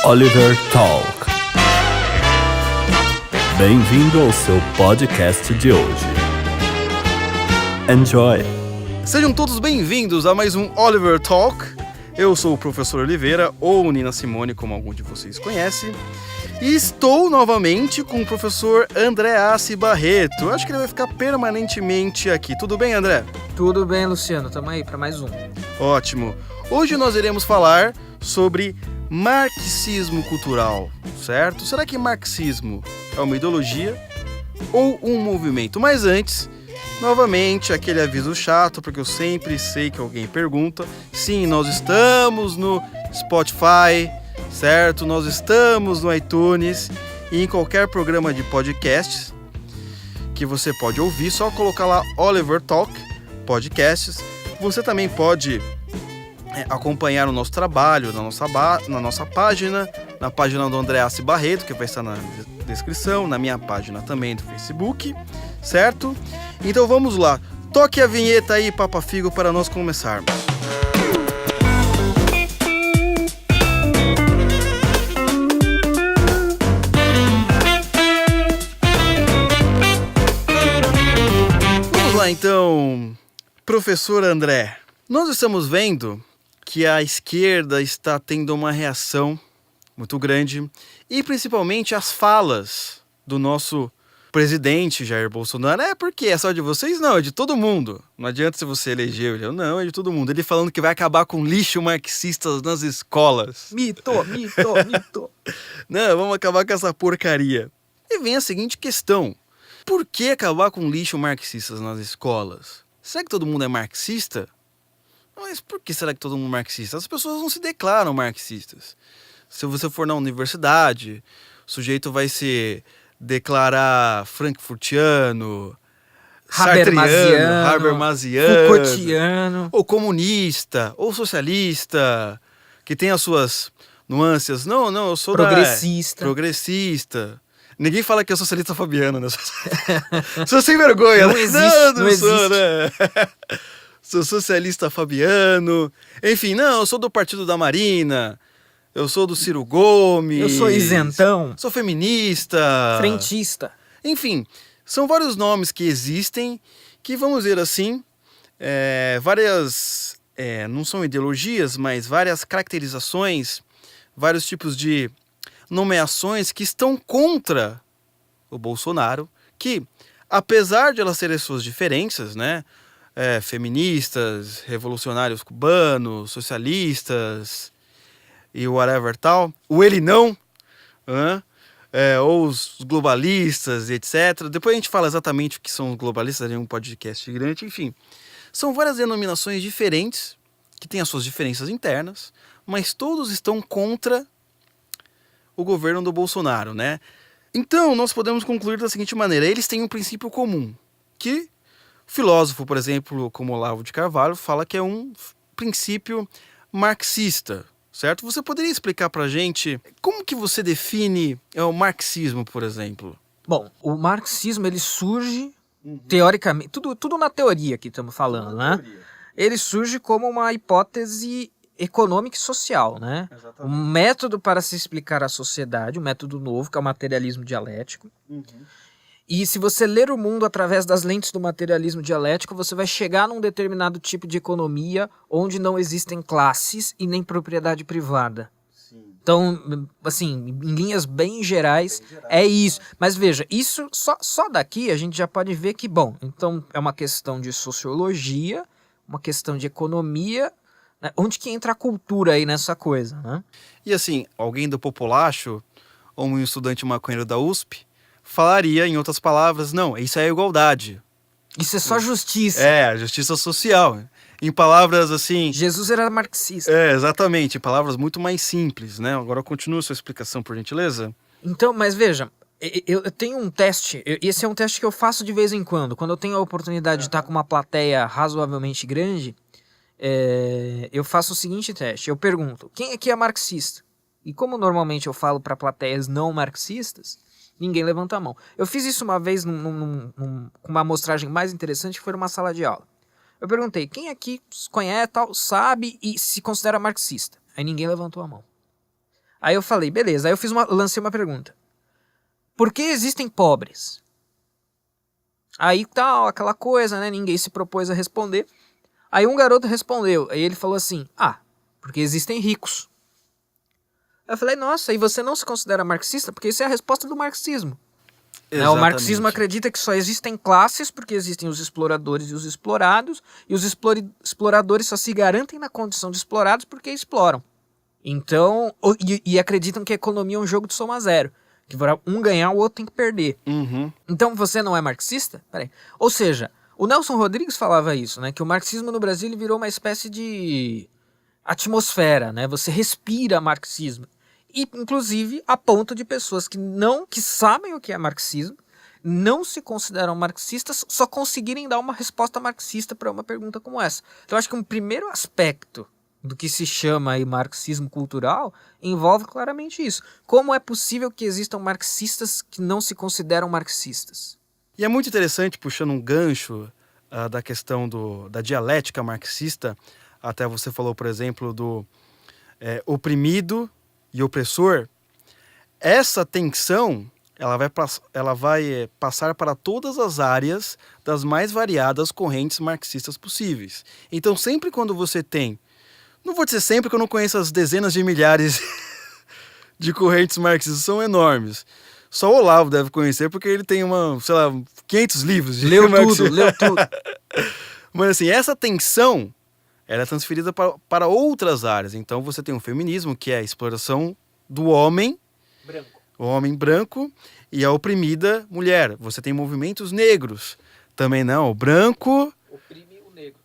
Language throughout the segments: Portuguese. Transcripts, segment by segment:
Oliver Talk. Bem-vindo ao seu podcast de hoje. Enjoy! Sejam todos bem-vindos a mais um Oliver Talk. Eu sou o professor Oliveira, ou Nina Simone, como algum de vocês conhece. E estou novamente com o professor André Assi Barreto. Acho que ele vai ficar permanentemente aqui. Tudo bem, André? Tudo bem, Luciano. Tamo aí para mais um. Ótimo. Hoje nós iremos falar sobre marxismo cultural, certo? Será que marxismo é uma ideologia ou um movimento? Mas antes, novamente, aquele aviso chato, porque eu sempre sei que alguém pergunta. Sim, nós estamos no Spotify, certo? Nós estamos no iTunes e em qualquer programa de podcasts que você pode ouvir, só colocar lá Oliver Talk Podcasts. Você também pode acompanhar o nosso trabalho na nossa página, na página do André Assi Barreto, que vai estar na descrição, na minha página também do Facebook, certo? Então vamos lá, toque a vinheta aí, Papa Figo, para nós começarmos. Vamos lá então, professor André. Nós estamos vendo que a esquerda está tendo uma reação muito grande e principalmente as falas do nosso presidente Jair Bolsonaro. Porque é só de vocês? Não, é de todo mundo. Não adianta se você elegeu ele. Não, é de todo mundo. Ele falando que vai acabar com lixo marxistas nas escolas. Mito. Não, vamos acabar com essa porcaria. E vem a seguinte questão. Por que acabar com lixo marxistas nas escolas? Será que todo mundo é marxista? Mas por que será que todo mundo é marxista? As pessoas não se declaram marxistas. Se você for na universidade, o sujeito vai se declarar frankfurtiano, sartreano, habermasiano, Foucaultiano, ou comunista, ou socialista, que tem as suas nuances. Não, eu sou progressista. Ninguém fala que é socialista fabiano, né? Sou sem vergonha. Não existe, não existe. Sou, né? Sou socialista fabiano. Enfim, eu sou do Partido da Marina. Eu sou do Ciro Gomes. Eu sou isentão. Sou feminista. Frentista. Enfim, são vários nomes que existem que, vamos dizer assim, várias, não são ideologias, mas várias caracterizações, vários tipos de nomeações que estão contra o Bolsonaro, que, apesar de elas terem suas diferenças, né? Feministas, revolucionários cubanos, socialistas e whatever tal, ou ele não, ou os globalistas, etc. Depois a gente fala exatamente o que são os globalistas em um podcast grande, enfim. São várias denominações diferentes, que têm as suas diferenças internas, mas todos estão contra o governo do Bolsonaro, né? Então, nós podemos concluir da seguinte maneira: eles têm um princípio comum, que filósofo, por exemplo, como Olavo de Carvalho, fala que é um princípio marxista, certo? Você poderia explicar pra gente como que você define o marxismo, por exemplo? Bom, o marxismo, ele surge, teoricamente, tudo na teoria que estamos falando, né? Ele surge como uma hipótese econômica e social, né? Exatamente. Um método para se explicar a sociedade, um método novo, que é o materialismo dialético. E se você ler o mundo através das lentes do materialismo dialético, você vai chegar num determinado tipo de economia onde não existem classes e nem propriedade privada. Sim. Então, assim, em linhas bem gerais, é isso. Mas veja, isso só daqui a gente já pode ver que, bom, então é uma questão de sociologia, uma questão de economia, né? Onde que entra a cultura aí nessa coisa, né? E assim, alguém do populacho, ou um estudante maconheiro da USP, falaria, em outras palavras, não, isso é igualdade. Isso é só justiça. A justiça social. Em palavras assim... Jesus era marxista. Exatamente, em palavras muito mais simples, né? Agora continua a sua explicação, por gentileza. Então, mas veja, eu tenho um teste, esse é um teste que eu faço de vez em quando eu tenho a oportunidade de estar com uma plateia razoavelmente grande, eu faço o seguinte teste, eu pergunto, quem aqui é marxista? E como normalmente eu falo para plateias não marxistas, ninguém levanta a mão. Eu fiz isso uma vez com uma amostragem mais interessante, que foi numa sala de aula. Eu perguntei, quem aqui conhece, tal, sabe e se considera marxista? Aí ninguém levantou a mão. Aí eu falei, beleza. Aí eu lancei uma pergunta. Por que existem pobres? Aí tal, aquela coisa, né? Ninguém se propôs a responder. Aí um garoto respondeu. Aí ele falou assim, porque existem ricos. Eu falei, nossa, e você não se considera marxista? Porque isso é a resposta do marxismo. Né? O marxismo acredita que só existem classes porque existem os exploradores e os explorados, e os exploradores só se garantem na condição de explorados porque exploram. Então, e acreditam que a economia é um jogo de soma zero. Que para um ganhar, o outro tem que perder. Uhum. Então você não é marxista? Peraí. Ou seja, o Nelson Rodrigues falava isso, né? Que o marxismo no Brasil ele virou uma espécie de atmosfera, né? Você respira marxismo. E, inclusive, a ponto de pessoas que sabem o que é marxismo, não se consideram marxistas, só conseguirem dar uma resposta marxista para uma pergunta como essa. Então, eu acho que um primeiro aspecto do que se chama aí marxismo cultural envolve claramente isso. Como é possível que existam marxistas que não se consideram marxistas? E é muito interessante, puxando um gancho da questão da dialética marxista, até você falou, por exemplo, do oprimido e opressor. Essa tensão ela vai passar para todas as áreas das mais variadas correntes marxistas possíveis. Então, sempre quando você tem, não vou dizer sempre que eu não conheço as dezenas de milhares de correntes marxistas, são enormes. Só o Olavo deve conhecer porque ele tem 500 livros de marxismo. Leu tudo. Mas assim, essa tensão ela é transferida para outras áreas. Então você tem o feminismo, que é a exploração do homem, o homem branco, e a oprimida mulher. Você tem movimentos negros, também não, o branco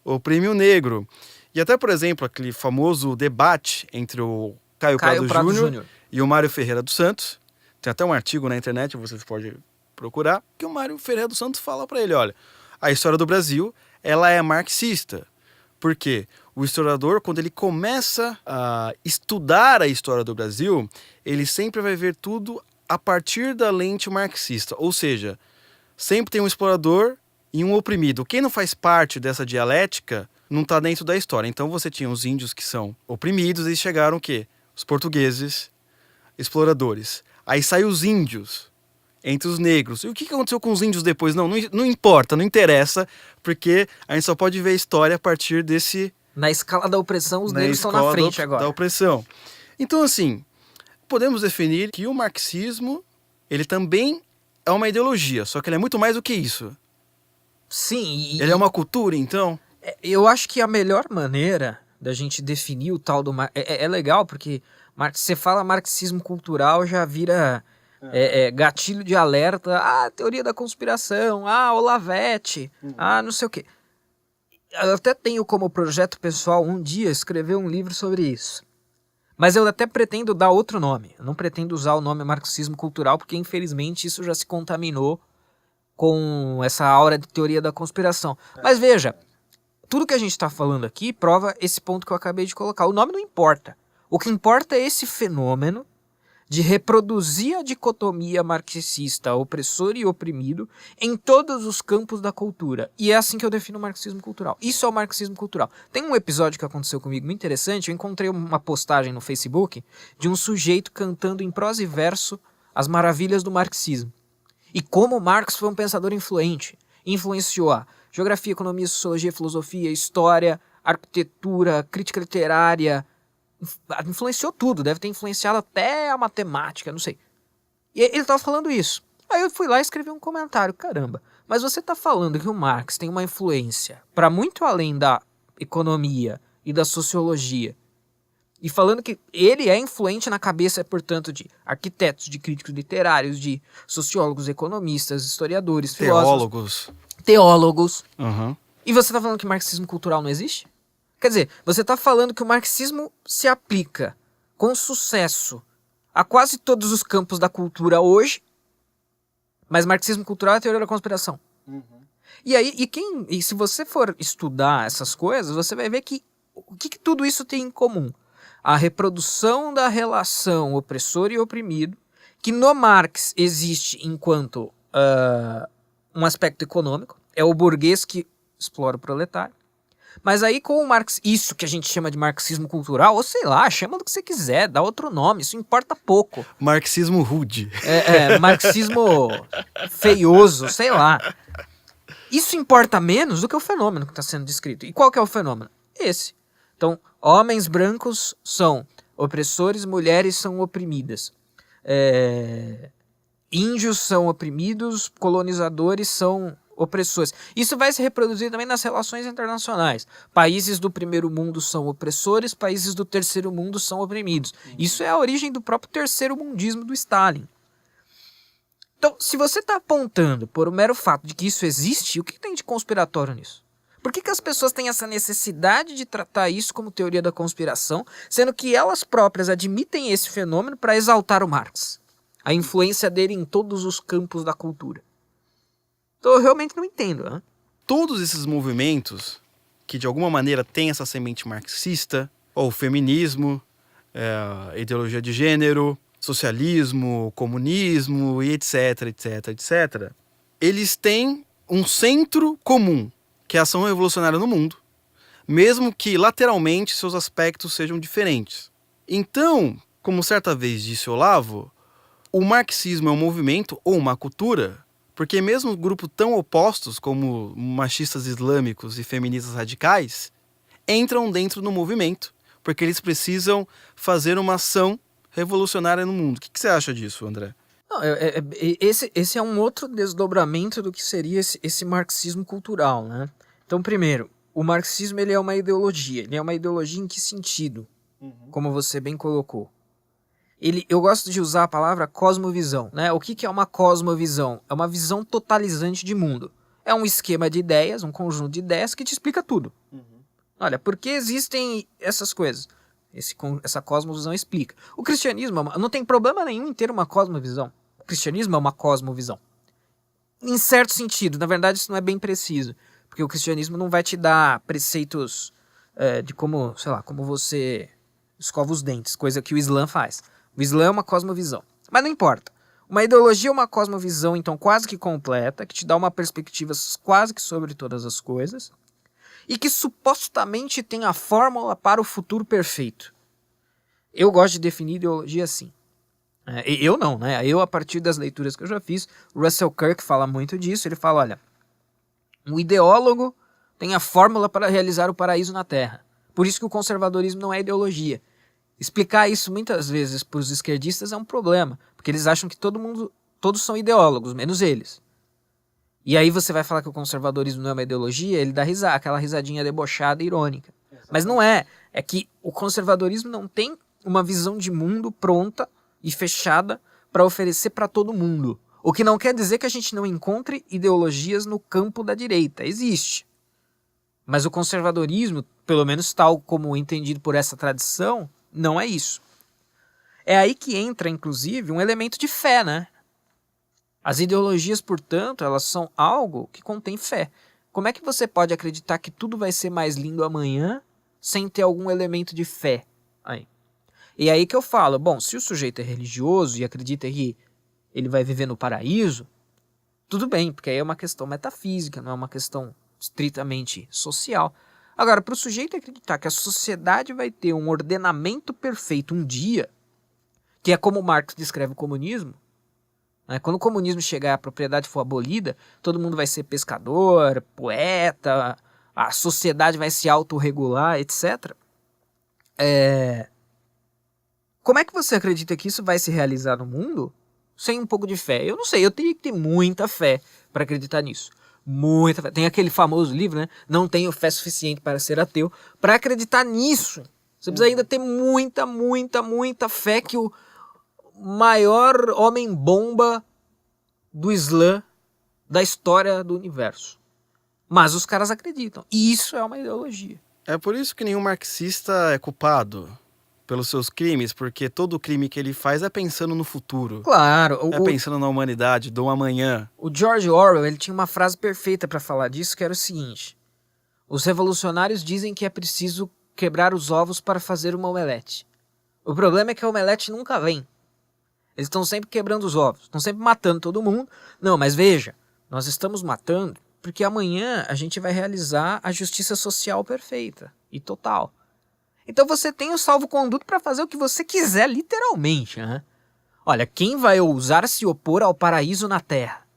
oprime o negro. E até, por exemplo, aquele famoso debate entre o Caio Prado Júnior e o Mário Ferreira dos Santos. Tem até um artigo na internet, vocês podem procurar, que o Mário Ferreira dos Santos fala para ele, olha, a história do Brasil, ela é marxista. Por quê? O historiador, quando ele começa a estudar a história do Brasil, ele sempre vai ver tudo a partir da lente marxista. Ou seja, sempre tem um explorador e um oprimido. Quem não faz parte dessa dialética não está dentro da história. Então você tinha os índios que são oprimidos e chegaram o quê? Os portugueses, exploradores. Aí saem os índios entre os negros. E o que aconteceu com os índios depois? Não importa, não interessa, porque a gente só pode ver a história a partir desse... Na escala da opressão, os negros estão na frente agora. Da opressão. Então, assim, podemos definir que o marxismo, ele também é uma ideologia, só que ele é muito mais do que isso. Sim. Ele é uma cultura, então? Eu acho que a melhor maneira da gente definir o tal do... É legal, porque você fala marxismo cultural, já vira gatilho de alerta, teoria da conspiração, Olavete, não sei o quê. Eu até tenho como projeto pessoal um dia escrever um livro sobre isso. Mas eu até pretendo dar outro nome. Eu não pretendo usar o nome marxismo cultural, porque infelizmente isso já se contaminou com essa aura de teoria da conspiração. Mas veja, tudo que a gente está falando aqui prova esse ponto que eu acabei de colocar. O nome não importa. O que importa é esse fenômeno de reproduzir a dicotomia marxista, opressor e oprimido, em todos os campos da cultura. E é assim que eu defino o marxismo cultural. Isso é o marxismo cultural. Tem um episódio que aconteceu comigo muito interessante. Eu encontrei uma postagem no Facebook de um sujeito cantando em prosa e verso as maravilhas do marxismo. E como Marx foi um pensador influente. Influenciou a geografia, economia, sociologia, filosofia, história, arquitetura, crítica literária. Influenciou tudo, deve ter influenciado até a matemática, não sei. E ele estava falando isso. Aí eu fui lá e escrevi um comentário. Caramba, mas você está falando que o Marx tem uma influência para muito além da economia e da sociologia. E falando que ele é influente na cabeça, portanto, de arquitetos, de críticos literários, de sociólogos, economistas, historiadores, filósofos. Teólogos. Uhum. E você está falando que marxismo cultural não existe? Quer dizer, você está falando que o marxismo se aplica com sucesso a quase todos os campos da cultura hoje, mas marxismo cultural é a teoria da conspiração. Uhum. E aí, e se você for estudar essas coisas, você vai ver que o que tudo isso tem em comum? A reprodução da relação opressor e oprimido, que no Marx existe enquanto um aspecto econômico, é o burguês que explora o proletário. Mas aí com o isso que a gente chama de marxismo cultural, ou sei lá, chama do que você quiser, dá outro nome, isso importa pouco. Marxismo rude. Marxismo feioso, sei lá. Isso importa menos do que o fenômeno que está sendo descrito. E qual que é o fenômeno? Esse. Então, homens brancos são opressores, mulheres são oprimidas. Índios são oprimidos, colonizadores são opressores. Isso vai se reproduzir também nas relações internacionais. Países do primeiro mundo são opressores, países do terceiro mundo são oprimidos. Isso é a origem do próprio terceiro mundismo do Stalin. Então, se você está apontando por o mero fato de que isso existe, o que tem de conspiratório nisso? Por que as pessoas têm essa necessidade de tratar isso como teoria da conspiração, sendo que elas próprias admitem esse fenômeno para exaltar o Marx? A influência dele em todos os campos da cultura. Então eu realmente não entendo. Né? Todos esses movimentos que de alguma maneira têm essa semente marxista, ou feminismo, ideologia de gênero, socialismo, comunismo e etc, eles têm um centro comum, que é a ação revolucionária no mundo, mesmo que lateralmente seus aspectos sejam diferentes. Então, como certa vez disse Olavo, o marxismo é um movimento ou uma cultura, porque mesmo grupos tão opostos como machistas islâmicos e feministas radicais entram dentro do movimento, porque eles precisam fazer uma ação revolucionária no mundo. O que você acha disso, André? Não, esse é um outro desdobramento do que seria esse marxismo cultural, né? Então, primeiro, o marxismo ele é uma ideologia. Ele é uma ideologia em que sentido? Como você bem colocou. Eu gosto de usar a palavra cosmovisão, né? O que é uma cosmovisão? É uma visão totalizante de mundo. É um esquema de ideias, um conjunto de ideias que te explica tudo. Olha, por que existem essas coisas? Essa cosmovisão explica. O cristianismo não tem problema nenhum em ter uma cosmovisão. O cristianismo é uma cosmovisão. Em certo sentido, na verdade isso não é bem preciso, porque o cristianismo não vai te dar preceitos de como, sei lá, como você escova os dentes, coisa que o Islã faz. O Islã é uma cosmovisão. Mas não importa. Uma ideologia é uma cosmovisão, então, quase que completa, que te dá uma perspectiva quase que sobre todas as coisas, e que supostamente tem a fórmula para o futuro perfeito. Eu gosto de definir ideologia assim. Eu não, né? Eu, a partir das leituras que eu já fiz, Russell Kirk fala muito disso. Ele fala, olha, um ideólogo tem a fórmula para realizar o paraíso na Terra. Por isso que o conservadorismo não é ideologia. Explicar isso muitas vezes para os esquerdistas é um problema, porque eles acham que todos são ideólogos, menos eles. E aí você vai falar que o conservadorismo não é uma ideologia, ele dá aquela risadinha debochada e irônica. Mas não é. É que o conservadorismo não tem uma visão de mundo pronta e fechada para oferecer para todo mundo. O que não quer dizer que a gente não encontre ideologias no campo da direita. Existe. Mas o conservadorismo, pelo menos tal como entendido por essa tradição, não é isso. É aí que entra, inclusive, um elemento de fé, né? As ideologias, portanto, elas são algo que contém fé. Como é que você pode acreditar que tudo vai ser mais lindo amanhã sem ter algum elemento de fé aí? E aí que eu falo, bom, se o sujeito é religioso e acredita que ele vai viver no paraíso, tudo bem, porque aí é uma questão metafísica, não é uma questão estritamente social. Agora, para o sujeito acreditar que a sociedade vai ter um ordenamento perfeito um dia, que é como Marx descreve o comunismo, né? Quando o comunismo chegar e a propriedade for abolida, todo mundo vai ser pescador, poeta, a sociedade vai se autorregular, etc. Como é que você acredita que isso vai se realizar no mundo sem um pouco de fé? Eu não sei, eu teria que ter muita fé para acreditar nisso. Muita fé. Tem aquele famoso livro, né? Não tenho fé suficiente para ser ateu. Para acreditar nisso, você precisa ainda ter muita fé que o maior homem-bomba do Islã da história do universo. Mas os caras acreditam. E isso é uma ideologia. É por isso que nenhum marxista é culpado pelos seus crimes, porque todo crime que ele faz é pensando no futuro. Claro. É pensando na humanidade, do amanhã. O George Orwell, ele tinha uma frase perfeita para falar disso, que era o seguinte: os revolucionários dizem que é preciso quebrar os ovos para fazer uma omelete. O problema é que a omelete nunca vem. Eles estão sempre quebrando os ovos, estão sempre matando todo mundo. Não, mas veja, nós estamos matando porque amanhã a gente vai realizar a justiça social perfeita e total. Então você tem o salvo-conduto para fazer o que você quiser, literalmente, né? Olha, quem vai ousar se opor ao paraíso na Terra?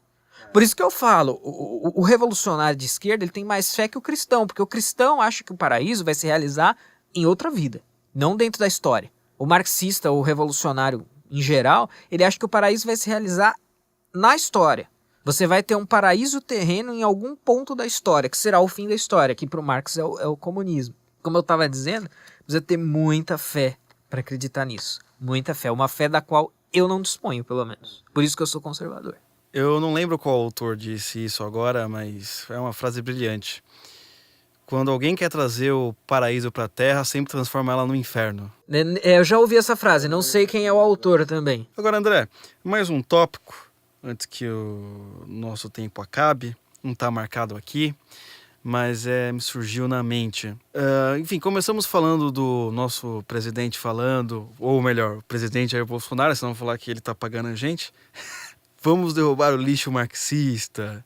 Por isso que eu falo, o revolucionário de esquerda ele tem mais fé que o cristão, porque o cristão acha que o paraíso vai se realizar em outra vida, não dentro da história. O marxista, o revolucionário em geral, ele acha que o paraíso vai se realizar na história. Você vai ter um paraíso terreno em algum ponto da história, que será o fim da história, que para o Marx é o comunismo. Como eu estava dizendo, precisa ter muita fé para acreditar nisso. Muita fé, uma fé da qual eu não disponho, pelo menos. Por isso que eu sou conservador. Eu não lembro qual autor disse isso agora, mas é uma frase brilhante. Quando alguém quer trazer o paraíso para a Terra, sempre transforma ela no inferno. Eu já ouvi essa frase, não sei quem é o autor também. Agora, André, mais um tópico, antes que o nosso tempo acabe. Não está marcado aqui, mas me surgiu na mente. Enfim, começamos falando do nosso presidente falando, ou melhor, o presidente Jair Bolsonaro, senão falar que ele está pagando a gente. Vamos derrubar o lixo marxista.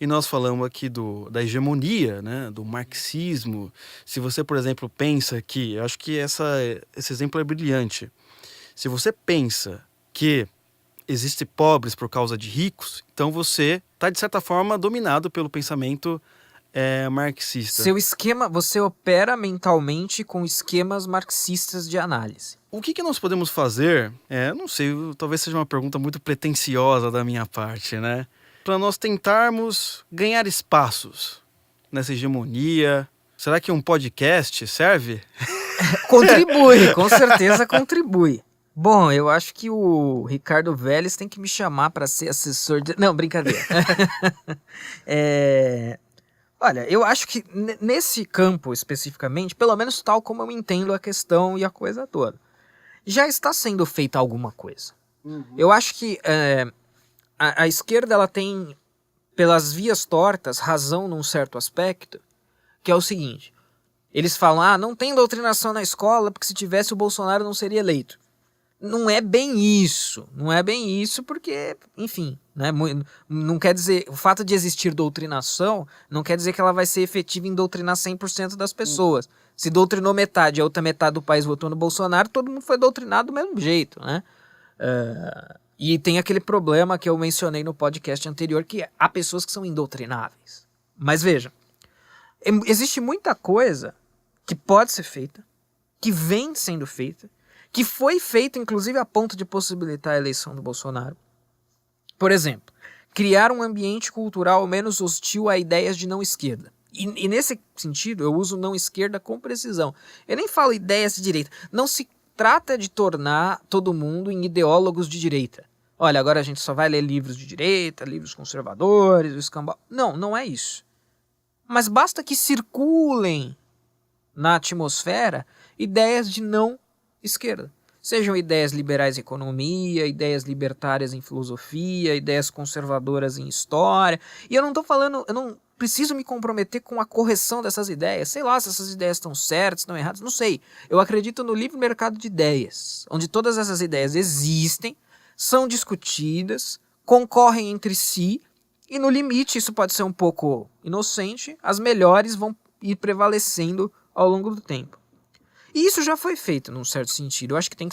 E nós falamos aqui da hegemonia, né, do marxismo. Se você, por exemplo, pensa que... Eu acho que esse exemplo é brilhante. Se você pensa que existem pobres por causa de ricos, então você está, de certa forma, dominado pelo pensamento marxista. Seu esquema, você opera mentalmente com esquemas marxistas de análise. O que nós podemos fazer? Não sei, talvez seja uma pergunta muito pretensiosa da minha parte, né? Para nós tentarmos ganhar espaços nessa hegemonia. Será que um podcast serve? Contribui, com certeza contribui. Bom, eu acho que o Ricardo Vélez tem que me chamar para ser assessor de... Não, brincadeira. Olha, eu acho que nesse campo especificamente, pelo menos tal como eu entendo a questão e a coisa toda, já está sendo feita alguma coisa. Uhum. Eu acho que a esquerda ela tem, pelas vias tortas, razão num certo aspecto, que é o seguinte: eles falam, não tem doutrinação na escola, porque se tivesse o Bolsonaro não seria eleito. Não é bem isso, porque, enfim, né, não quer dizer, o fato de existir doutrinação não quer dizer que ela vai ser efetiva em doutrinar 100% das pessoas. Se doutrinou metade, a outra metade do país votou no Bolsonaro, todo mundo foi doutrinado do mesmo jeito, né? E tem aquele problema que eu mencionei no podcast anterior, que há pessoas que são indoutrináveis. Mas veja, existe muita coisa que pode ser feita, que vem sendo feita, que foi feita inclusive a ponto de possibilitar a eleição do Bolsonaro. Por exemplo, criar um ambiente cultural menos hostil a ideias de não esquerda. E nesse sentido, eu uso não esquerda com precisão. Eu nem falo ideias de direita. Não se trata de tornar todo mundo em ideólogos de direita. Olha, agora a gente só vai ler livros de direita, livros conservadores, o escambau. Não, não é isso. Mas basta que circulem na atmosfera ideias de não esquerda. Sejam ideias liberais em economia, ideias libertárias em filosofia, ideias conservadoras em história. E eu não estou falando, eu não preciso me comprometer com a correção dessas ideias. Sei lá se essas ideias estão certas, estão erradas, não sei. Eu acredito no livre mercado de ideias, onde todas essas ideias existem, são discutidas, concorrem entre si, e no limite, isso pode ser um pouco inocente, as melhores vão ir prevalecendo ao longo do tempo. E isso já foi feito, num certo sentido. Eu acho que tem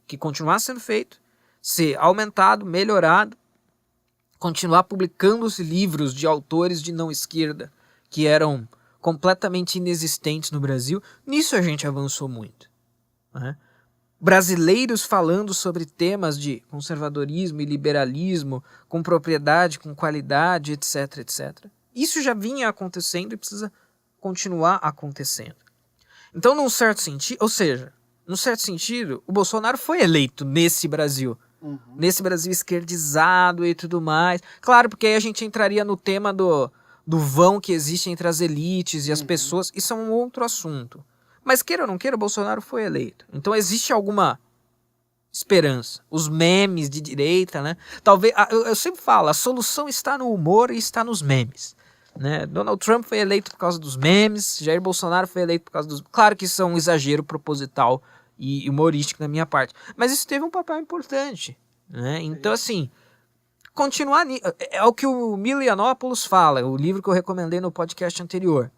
que continuar sendo feito, ser aumentado, melhorado, continuar publicando os livros de autores de não esquerda que eram completamente inexistentes no Brasil. Nisso a gente avançou muito, né? Brasileiros falando sobre temas de conservadorismo e liberalismo, com propriedade, com qualidade, etc, etc. Isso já vinha acontecendo e precisa continuar acontecendo. Então, num certo sentido, o Bolsonaro foi eleito nesse Brasil. Uhum. Nesse Brasil esquerdizado e tudo mais. Claro, porque aí a gente entraria no tema do vão que existe entre as elites e as pessoas. Isso é um outro assunto. Mas queira ou não queira, o Bolsonaro foi eleito. Então existe alguma esperança. Os memes de direita, né? Talvez, eu sempre falo, a solução está no humor e está nos memes. Né? Donald Trump foi eleito por causa dos memes, Jair Bolsonaro foi eleito por causa dos... Claro que isso é um exagero proposital e humorístico da minha parte, mas isso teve um papel importante, né? Então, assim, continuar... É o que o Milo Yiannopoulos fala, o livro que eu recomendei no podcast anterior.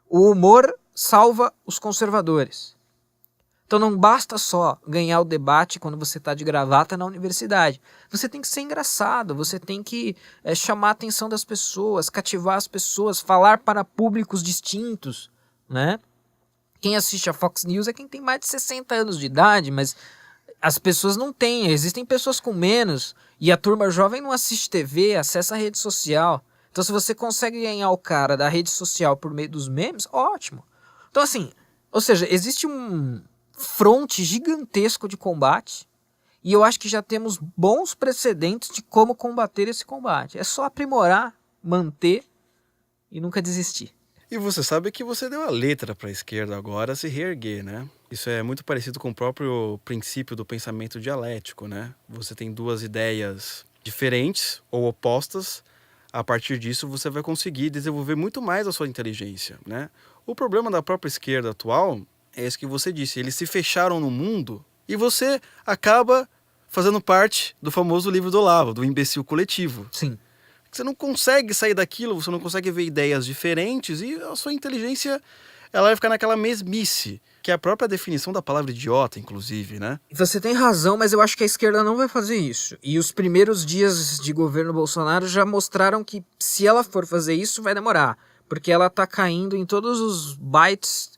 O humor salva os conservadores. Então não basta só ganhar o debate quando você está de gravata na universidade. Você tem que ser engraçado, você tem que chamar a atenção das pessoas, cativar as pessoas, falar para públicos distintos, né? Quem assiste a Fox News é quem tem mais de 60 anos de idade, mas as pessoas não têm, existem pessoas com menos, e a turma jovem não assiste TV, acessa a rede social. Então se você consegue ganhar o cara da rede social por meio dos memes, ótimo. Então assim, ou seja, existe um fronte gigantesco de combate, e eu acho que já temos bons precedentes de como combater esse combate. É só aprimorar, manter e nunca desistir. E você sabe que você deu a letra para a esquerda agora se reerguer, né? Isso é muito parecido com o próprio princípio do pensamento dialético, né? Você tem duas ideias diferentes ou opostas, a partir disso você vai conseguir desenvolver muito mais a sua inteligência, né? O problema da própria esquerda atual é isso que você disse, eles se fecharam no mundo e você acaba fazendo parte do famoso livro do Olavo, do imbecil coletivo. Sim. Você não consegue sair daquilo, você não consegue ver ideias diferentes e a sua inteligência ela vai ficar naquela mesmice, que é a própria definição da palavra idiota, inclusive, né? Você tem razão, mas eu acho que a esquerda não vai fazer isso. E os primeiros dias de governo Bolsonaro já mostraram que se ela for fazer isso, vai demorar. Porque ela tá caindo em todos os baits,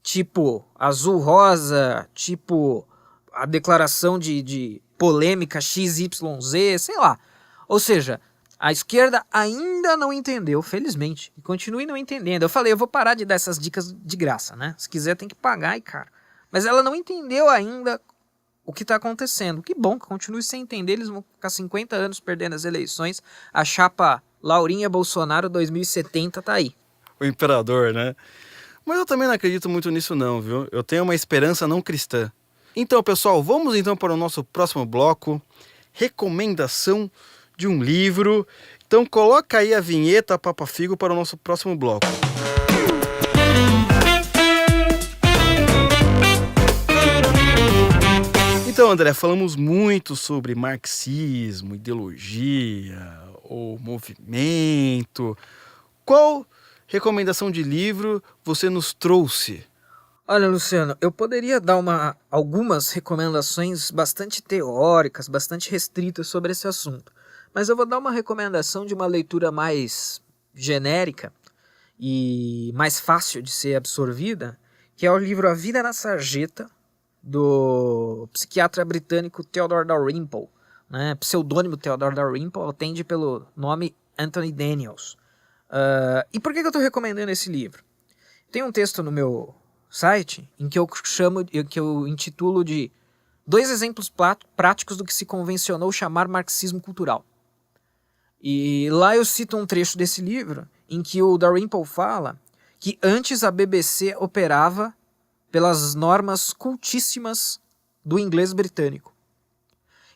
tipo azul-rosa, tipo a declaração de polêmica XYZ, sei lá. Ou seja, a esquerda ainda não entendeu, felizmente, e continue não entendendo. Eu falei, eu vou parar de dar essas dicas de graça, né? Se quiser tem que pagar e cara. Mas ela não entendeu ainda o que está acontecendo. Que bom que continue sem entender, eles vão ficar 50 anos perdendo as eleições. A chapa Laurinha Bolsonaro 2070 tá aí. O imperador, né? Mas eu também não acredito muito nisso não, viu? Eu tenho uma esperança não cristã. Então, pessoal, vamos então para o nosso próximo bloco. Recomendação de um livro. Então coloca aí a vinheta Papa Figo para o nosso próximo bloco. Então, André, falamos muito sobre marxismo, ideologia, ou movimento. Qual recomendação de livro você nos trouxe? Olha, Luciano, eu poderia dar algumas recomendações bastante teóricas, bastante restritas sobre esse assunto. Mas eu vou dar uma recomendação de uma leitura mais genérica e mais fácil de ser absorvida, que é o livro A Vida na Sarjeta, do psiquiatra britânico Theodore Dalrymple, né? Pseudônimo Theodore Dalrymple, atende pelo nome Anthony Daniels. E por que eu estou recomendando esse livro? Tem um texto no meu site em que eu intitulo de 2 exemplos práticos do que se convencionou chamar marxismo cultural. E lá eu cito um trecho desse livro em que o Dalrymple fala que antes a BBC operava pelas normas cultíssimas do inglês britânico.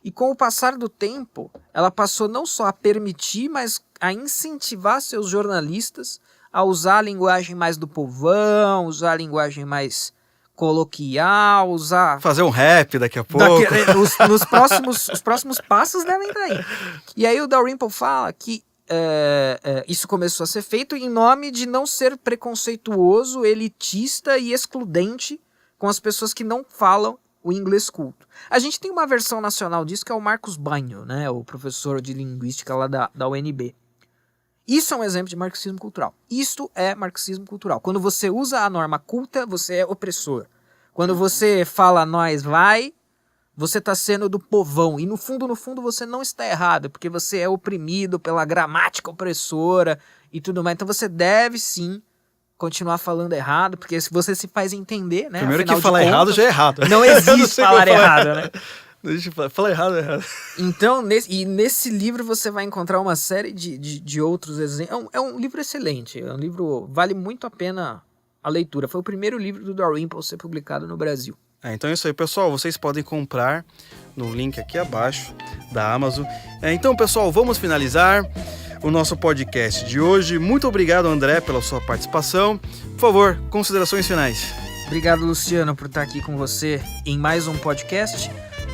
E com o passar do tempo, ela passou não só a permitir, mas a incentivar seus jornalistas a usar a linguagem mais do povão, usar a linguagem mais coloquial, usar... Fazer um rap daqui a pouco. Os próximos passos devem estar aí. E aí o Dalrymple fala que isso começou a ser feito em nome de não ser preconceituoso, elitista e excludente com as pessoas que não falam o inglês culto. A gente tem uma versão nacional disso que é o Marcos Banho, né, o professor de linguística lá da UNB. Isso é um exemplo de marxismo cultural. Isto é marxismo cultural. Quando você usa a norma culta, você é opressor. Quando você fala nós vai, você está sendo do povão. E no fundo, você não está errado, porque você é oprimido pela gramática opressora e tudo mais. Então você deve sim continuar falando errado, porque se você se faz entender, né? Primeiro que falar errado já é errado. Não existe falar errado, né? Deixa eu falar errado. Então, nesse livro você vai encontrar uma série de outros exemplos. É um livro excelente, é um livro vale muito a pena a leitura. Foi o primeiro livro do Dalrymple a ser publicado no Brasil. Então é isso aí, pessoal. Vocês podem comprar no link aqui abaixo da Amazon. Então, pessoal, vamos finalizar o nosso podcast de hoje. Muito obrigado, André, pela sua participação. Por favor, considerações finais. Obrigado, Luciano, por estar aqui com você em mais um podcast.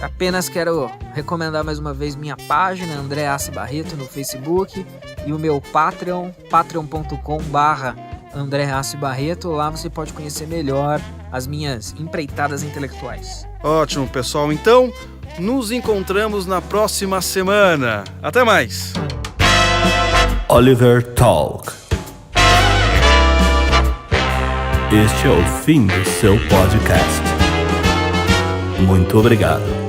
Apenas quero recomendar mais uma vez minha página, André Assi Barreto, no Facebook, e o meu Patreon, patreon.com/André Assi Barreto. Lá você pode conhecer melhor as minhas empreitadas intelectuais. Ótimo, pessoal. Então, nos encontramos na próxima semana. Até mais! Oliver Talk. Este é o fim do seu podcast. Muito obrigado.